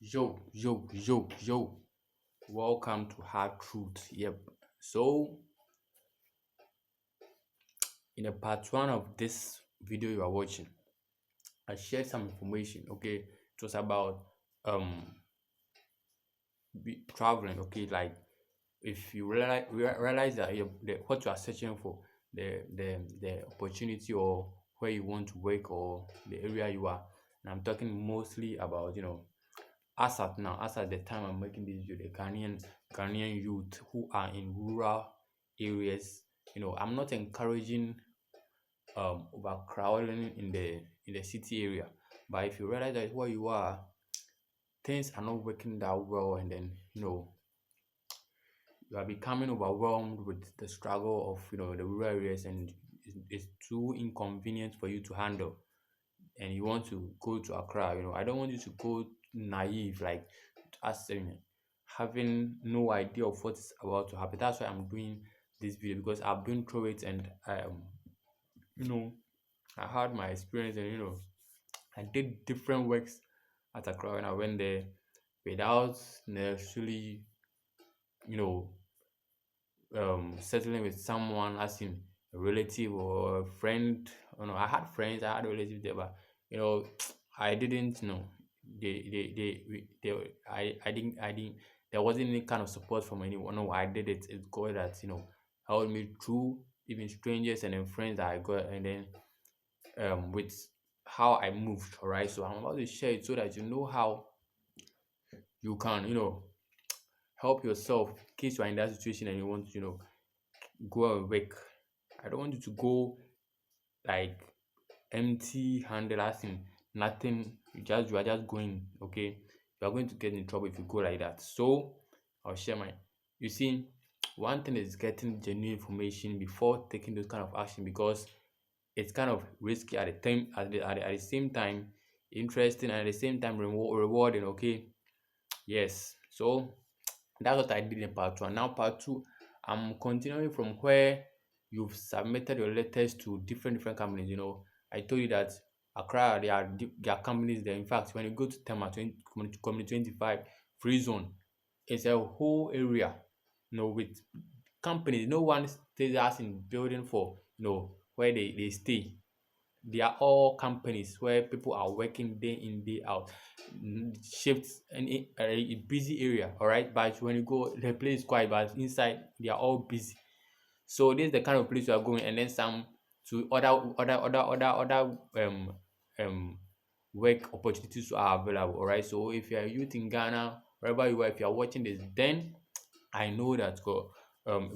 Yo. Welcome to Hard Truth. Yep. So, in the part one of this video you are watching, I shared some information. Okay, it was about traveling. Okay, like if you realize that what you are searching for, the opportunity or where you want to work or the area you are, and I'm talking mostly about as at the time I'm making this video, the Ghanaian youth who are in rural areas, I'm not encouraging overcrowding in the city area. But if you realize that where you are, things are not working that well, and then you are becoming overwhelmed with the struggle of the rural areas, and it's too inconvenient for you to handle, and you want to go to Accra, I don't want you to go naive, like as having no idea of what's about to happen. That's why I'm doing this video, because I've been through it, and you know, I had my experience, and I did different works at Accra when I went there without necessarily, you know, settling with someone as in a relative or a friend. I had friends, I had relatives there, but you know, I didn't know. I didn't. There wasn't any kind of support from anyone. No, I did it. It's God that helped me through even strangers and then friends that I got, and then with how I moved. All right, so I'm about to share it so that you know how you can help yourself in case you are in that situation and you want to go and work. I don't want you to go like empty handed, as in nothing. You are just going, okay? You are going to get in trouble if you go like that. So I'll share my you see, one thing is getting genuine information before taking those kind of action, because it's kind of risky at the time at the same time interesting, and at the same time rewarding, okay? Yes. So that's what I did in part one. Now, part two, I'm continuing from where you've submitted your letters to different companies. I told you that Accra, there are companies there. In fact, when you go to Tema 20, Community 25 Free Zone, it's a whole area, with companies. No one stays as in building for, where they stay. They are all companies where people are working day in, day out, shifts in a busy area, all right? But when you go, the place is quiet, but inside they are all busy. So this is the kind of place you are going, and then some to other um work opportunities are available, all right? So if you are a youth in Ghana, wherever you are, if you are watching this, then I know that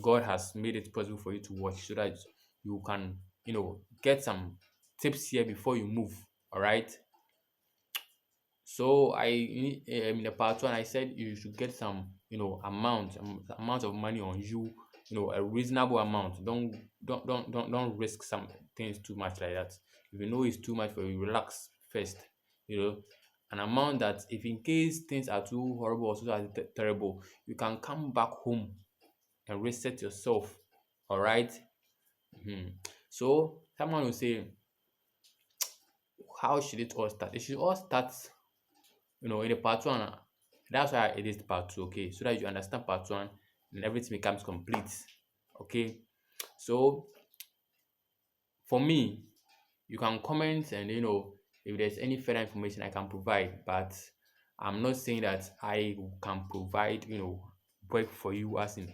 God has made it possible for you to watch, so that you can, get some tips here before you move. All right. So in the part one, I said you should get some, amount of money on you, a reasonable amount. Don't risk some things too much like that. If you know it's too much for you, relax first. You know, an amount that if in case things are too horrible or so terrible, you can come back home and reset yourself. All right. So someone will say, how should it all start? It should all start, in the part one. That's why it is part two, okay? So that you understand part one and everything becomes complete. Okay. So for me, you can comment, and if there's any further information I can provide, but I'm not saying that I can provide, work for you, as in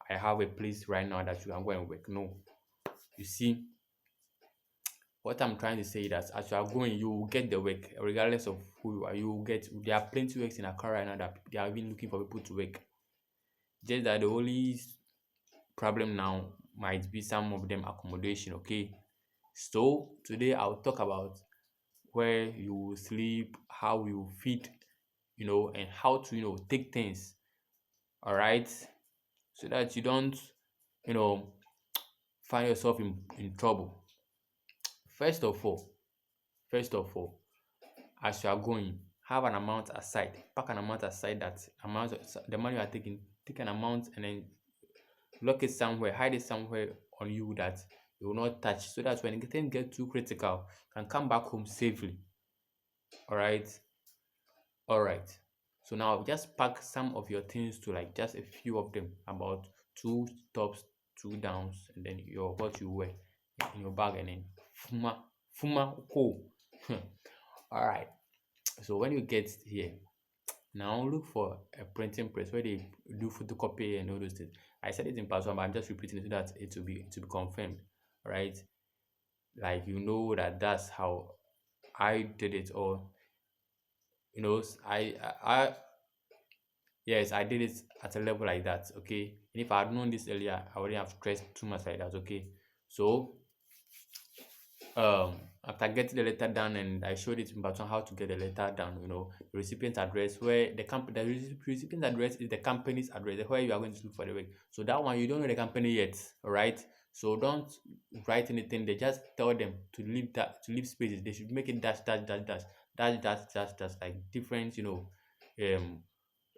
I have a place right now that you can go and work. No. You see, what I'm trying to say is that as you are going, you will get the work, regardless of who you are. You will get. There are plenty of works in Accra right now that they are even looking for people to work. Just that the only problem now might be some of them accommodation. Okay. So today I'll talk about where you will sleep, how you feed, and how to take things. All right, so that you don't you know find yourself in trouble. First of all, first of all, as you are going, have an amount aside. Pack an amount aside, that amount, the money you are taking, take an amount and then lock it somewhere, hide it somewhere on you that you will not touch, so that when things get too critical, you can come back home safely. All right. All right. So now just pack some of your things to like just a few of them, about two tops, two downs, and then your what you wear in your bag, and then fuma go. All right. So when you get here, now look for a printing press where they do photocopy and all those things. I said it in part one, but I'm just repeating it so that it will be confirmed. All right. Like you know that that's how I did it, or I yes, I did it at a level like that. Okay. And if I had known this earlier, I wouldn't have stressed too much like that. Okay. So after getting the letter down, and I showed it in Baton how to get the letter down, the recipient address, where the recipient address is the company's address where you are going to look for the work. So that one, you don't know the company yet. All right. So don't write anything. They just tell them to leave spaces. They should make it dash dash dash dash dash dash dash dash, like different, um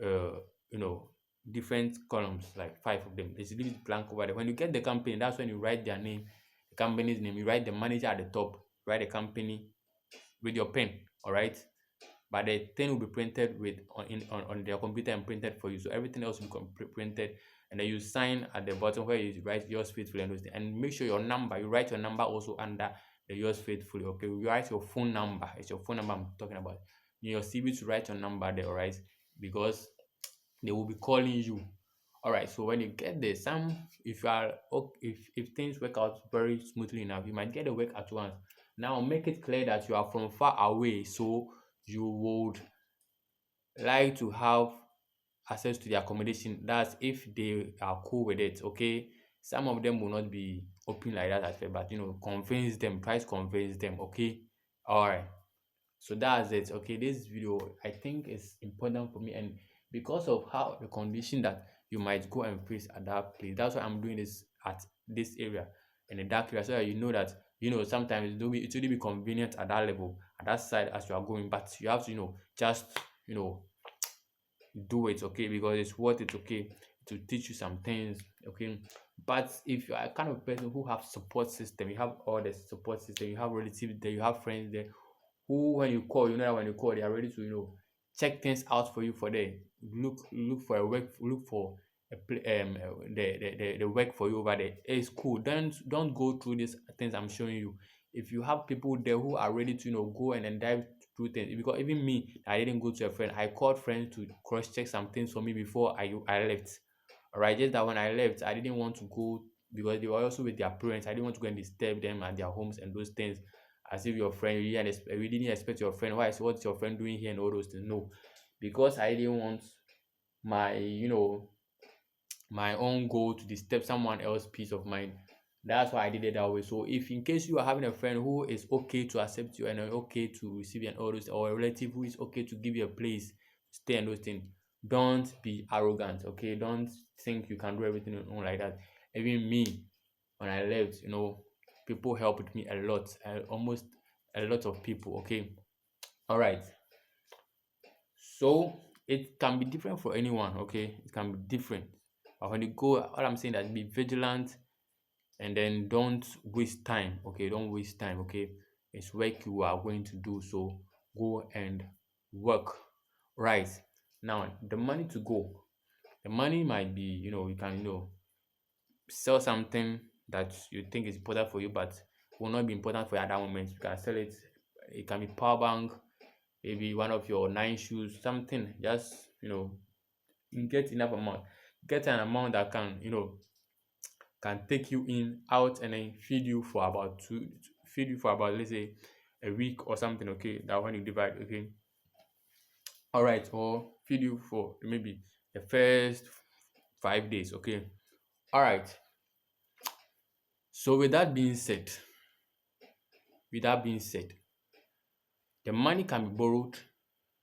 uh you know different columns, like five of them. They should leave it blank over there. When you get the company, that's when you write their name, the company's name. You write the manager at the top, write the company with your pen. All right. But the thing will be printed with on their computer and printed for you. So everything else will be printed, and then you sign at the bottom where you write yours faithfully and those things. And make sure you write your number also under the yours faithfully. Okay, you write your phone number. It's your phone number I'm talking about. In your CV to write your number there, all right? Because they will be calling you. All right. So when you get there, if you are if things work out very smoothly enough, you might get the work at once. Now make it clear that you are from far away, so you would like to have access to the accommodation. That's if they are cool with it. Okay. Some of them will not be open like that at first, but convince them, try to convince them. Okay. All right. So that's it. Okay, this video I think is important for me, and because of how the condition that you might go and face at that place, that's why I'm doing this at this area, in a dark area, so that you know that sometimes it will be convenient at that level, at that side as you are going, but you have to just you know do it, okay, because it's worth it, okay, to teach you some things, okay. But if you are a kind of person who have support system, you have all the support system, you have relatives there, you have friends there, who when you call, you know that when you call they are ready to check things out for you, for them, look for a work, look for the work for you over there. It's cool. Don't go through these things I'm showing you. If you have people there who are ready to go and then dive through things, because even me, I didn't go to a friend, I called friends to cross check some things for me before I left. All right, just that when I left, I didn't want to go, because they were also with their parents. I didn't want to go and disturb them at their homes and those things, as if your friend, you didn't expect your friend, what's your friend doing here and all those things. No, because I didn't want my my own goal to disturb someone else's peace of mind. That's why I did it that way. So if in case you are having a friend who is okay to accept you and okay to receive you and all those, or a relative who is okay to give you a place to stay and those things, don't be arrogant. Okay, don't think you can do everything on your own like that. Even me, when I left, people helped me a lot, almost a lot of people. Okay, all right. So it can be different for anyone. Okay, it can be different. But when you go, all I'm saying that be vigilant, and then don't waste time. Okay, don't waste time. Okay, it's work you are going to do, so go and work. Right. Now the money to go, the money might be, you can sell something that you think is important for you but will not be important for you at that moment. You can sell it. It can be power bank, maybe one of your nine shoes, something. Just you get enough amount, get an amount that can take you in out, and then feed you for about, let's say, a week or something. Okay, that when you divide. Okay, all right, or feed you for maybe the first 5 days. Okay, all right. So with that being said, the money can be borrowed,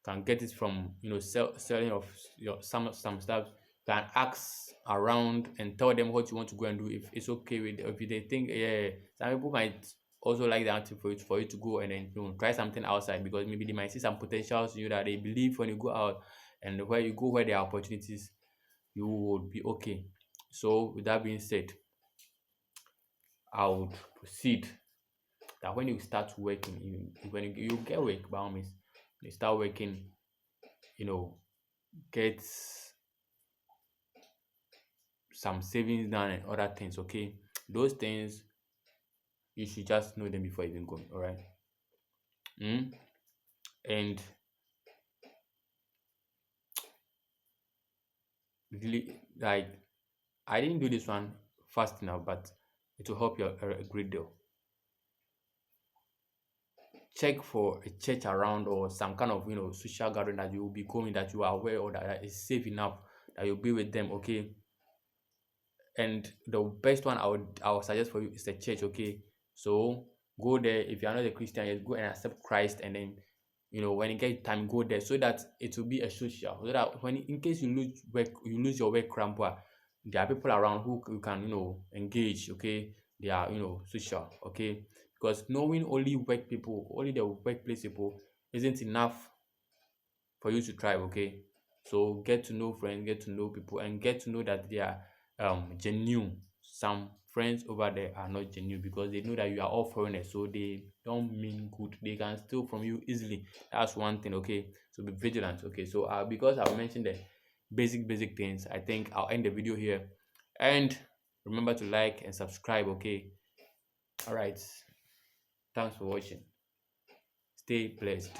can get it from selling of your some stuff. Can ask around and tell them what you want to go and do, if it's okay with, if they think, yeah, some people might also like that for you to go and then try something outside, because maybe they might see some potentials in you that they believe when you go out, and where you go where there are opportunities, you would be okay. So with that being said, I would proceed that when you start working, when you get work, by all means, you start working, you know get some savings done and other things, okay? Those things you should just know them before even going, all right? Mm? And really, like, I didn't do this one fast enough, but it will help you a great deal. Check for a church around or some kind of social gathering that you will be going, that you are aware or that is safe enough that you'll be with them, okay? And the best one I would suggest for you is the church, okay? So go there. If you are not a Christian, just go and accept Christ, and then when you get time, go there, so that it will be a social, so that when in case you lose work, you lose your work crampa, there are people around who you can engage, okay? They are social, okay? Because knowing only work people, only the workplace people isn't enough for you to thrive, okay? So get to know friends, get to know people, and get to know that they are genuine. Some friends over there are not genuine because they know that you are all foreigners, so they don't mean good. They can steal from you easily. That's one thing, okay? So be vigilant, okay? So because I mentioned the basic things, I think I'll end the video here. And remember to like and subscribe, okay? All right. Thanks for watching. Stay blessed.